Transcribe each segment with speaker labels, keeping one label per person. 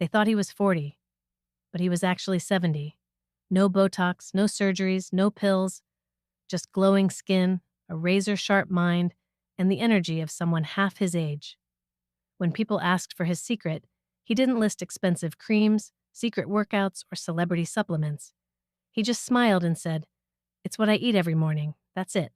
Speaker 1: They thought he was 40, but he was actually 70. No Botox, no surgeries, no pills, just glowing skin, a razor-sharp mind, and the energy of someone half his age. When people asked for his secret, he didn't list expensive creams, secret workouts, or celebrity supplements. He just smiled and said, "It's what I eat every morning. That's it."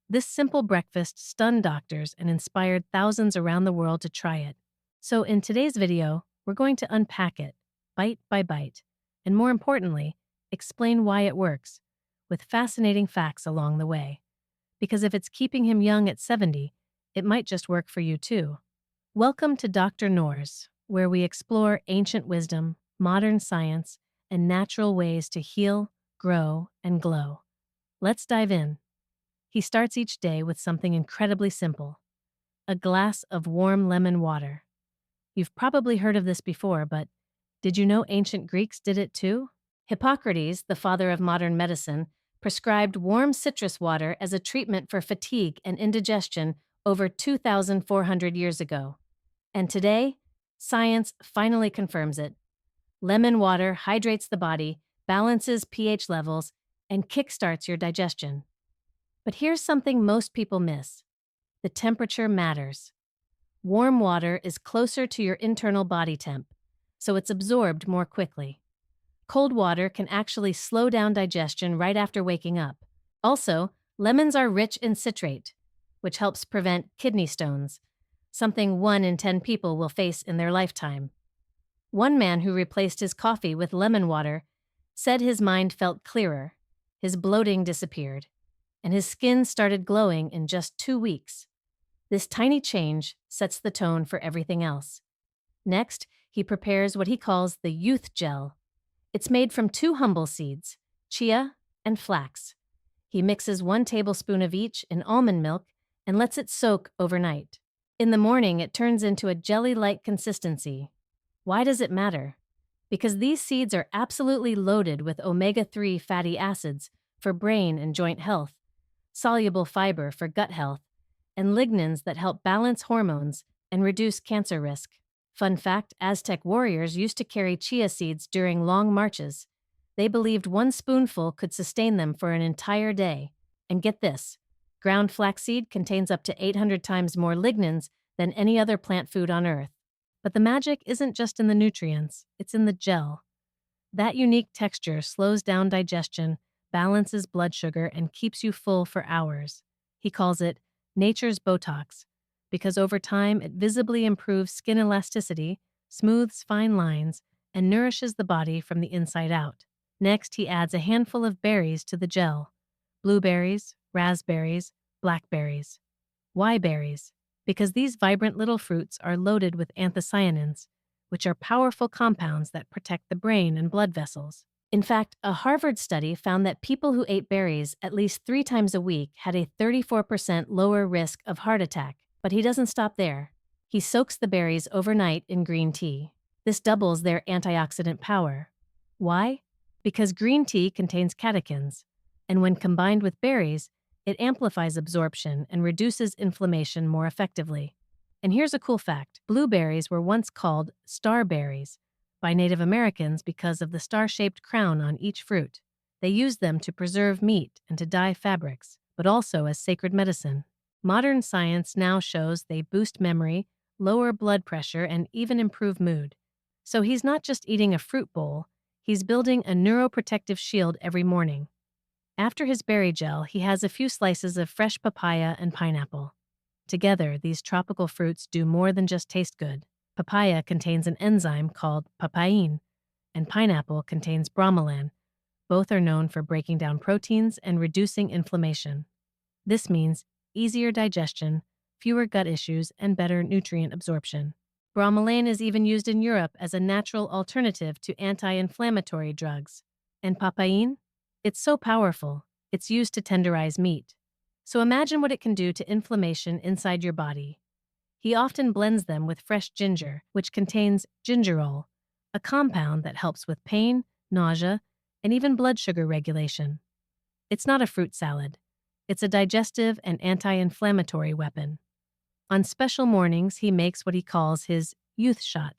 Speaker 1: This simple breakfast stunned doctors and inspired thousands around the world to try it. So in today's video, we're going to unpack it, bite by bite, and more importantly, explain why it works, with fascinating facts along the way. Because if it's keeping him young at 70, it might just work for you too. Welcome to Dr. Noor's, where we explore ancient wisdom, modern science, and natural ways to heal, grow, and glow. Let's dive in. He starts each day with something incredibly simple: a glass of warm lemon water. You've probably heard of this before, but did you know ancient Greeks did it too? Hippocrates, the father of modern medicine, prescribed warm citrus water as a treatment for fatigue and indigestion over 2,400 years ago. And today, science finally confirms it. Lemon water hydrates the body, balances pH levels, and kickstarts your digestion. But here's something most people miss: the temperature matters. Warm water is closer to your internal body temp, so it's absorbed more quickly. Cold water can actually slow down digestion right after waking up. Also, lemons are rich in citrate, which helps prevent kidney stones, something 1 in 10 people will face in their lifetime. One man who replaced his coffee with lemon water said his mind felt clearer, his bloating disappeared, and his skin started glowing in just 2 weeks. This tiny change sets the tone for everything else. Next, he prepares what he calls the youth gel. It's made from 2 humble seeds, chia and flax. He mixes 1 tablespoon of each in almond milk and lets it soak overnight. In the morning, it turns into a jelly-like consistency. Why does it matter? Because these seeds are absolutely loaded with omega-3 fatty acids for brain and joint health, soluble fiber for gut health, and lignans that help balance hormones and reduce cancer risk. Fun fact, Aztec warriors used to carry chia seeds during long marches. They believed 1 spoonful could sustain them for an entire day. And get this, ground flaxseed contains up to 800 times more lignans than any other plant food on Earth. But the magic isn't just in the nutrients, it's in the gel. That unique texture slows down digestion, balances blood sugar, and keeps you full for hours. He calls it nature's Botox, because over time it visibly improves skin elasticity, smooths fine lines, and nourishes the body from the inside out. Next, he adds a handful of berries to the gel: blueberries, raspberries, blackberries. Why berries? Because these vibrant little fruits are loaded with anthocyanins, which are powerful compounds that protect the brain and blood vessels. In fact, a Harvard study found that people who ate berries at least 3 times a week had a 34% lower risk of heart attack. But he doesn't stop there. He soaks the berries overnight in green tea. This doubles their antioxidant power. Why? Because green tea contains catechins, and when combined with berries, it amplifies absorption and reduces inflammation more effectively. And here's a cool fact: blueberries were once called starberries by Native Americans because of the star-shaped crown on each fruit. They used them to preserve meat and to dye fabrics, but also as sacred medicine. Modern science now shows they boost memory, lower blood pressure, and even improve mood. So he's not just eating a fruit bowl, he's building a neuroprotective shield every morning. After his berry gel, he has a few slices of fresh papaya and pineapple. Together, these tropical fruits do more than just taste good. Papaya contains an enzyme called papain, and pineapple contains bromelain. Both are known for breaking down proteins and reducing inflammation. This means easier digestion, fewer gut issues, and better nutrient absorption. Bromelain is even used in Europe as a natural alternative to anti-inflammatory drugs. And papain? It's so powerful, it's used to tenderize meat. So imagine what it can do to inflammation inside your body. He often blends them with fresh ginger, which contains gingerol, a compound that helps with pain, nausea, and even blood sugar regulation. It's not a fruit salad. It's a digestive and anti-inflammatory weapon. On special mornings, he makes what he calls his youth shot.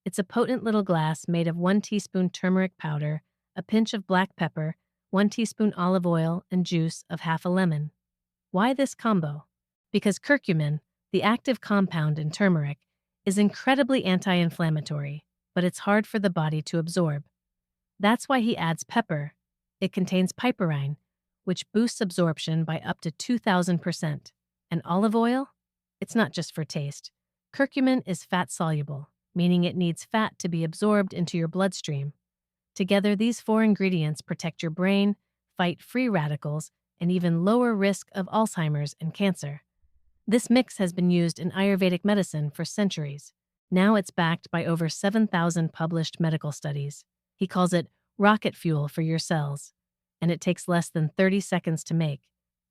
Speaker 1: It's a potent little glass made of 1 teaspoon turmeric powder, a pinch of black pepper, 1 teaspoon olive oil, and juice of half a lemon. Why this combo? Because curcumin, the active compound in turmeric, is incredibly anti-inflammatory, but it's hard for the body to absorb. That's why he adds pepper. It contains piperine, which boosts absorption by up to 2,000%. And olive oil? It's not just for taste. Curcumin is fat-soluble, meaning it needs fat to be absorbed into your bloodstream. Together, these 4 ingredients protect your brain, fight free radicals, and even lower risk of Alzheimer's and cancer. This mix has been used in Ayurvedic medicine for centuries. Now it's backed by over 7,000 published medical studies. He calls it rocket fuel for your cells, and it takes less than 30 seconds to make.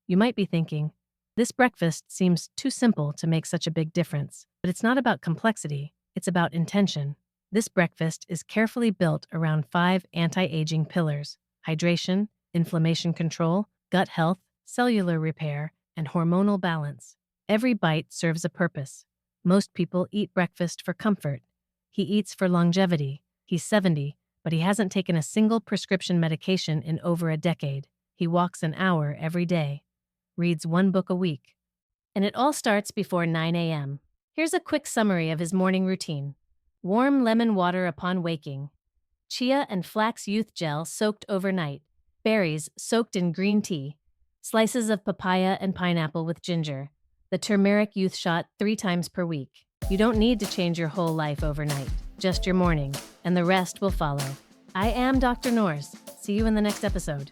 Speaker 1: You might be thinking, this breakfast seems too simple to make such a big difference, but it's not about complexity, it's about intention. This breakfast is carefully built around 5 anti-aging pillars: hydration, inflammation control, gut health, cellular repair, and hormonal balance. Every bite serves a purpose. Most people eat breakfast for comfort. He eats for longevity. He's 70, but he hasn't taken a single prescription medication in over a decade. He walks an hour every day, reads 1 book a week. And it all starts before 9 a.m. Here's a quick summary of his morning routine. Warm lemon water upon waking. Chia and flax youth gel soaked overnight. Berries soaked in green tea. Slices of papaya and pineapple with ginger. The turmeric youth shot 3 times per week. You don't need to change your whole life overnight, just your morning, and the rest will follow. I am Dr. Norse. See you in the next episode.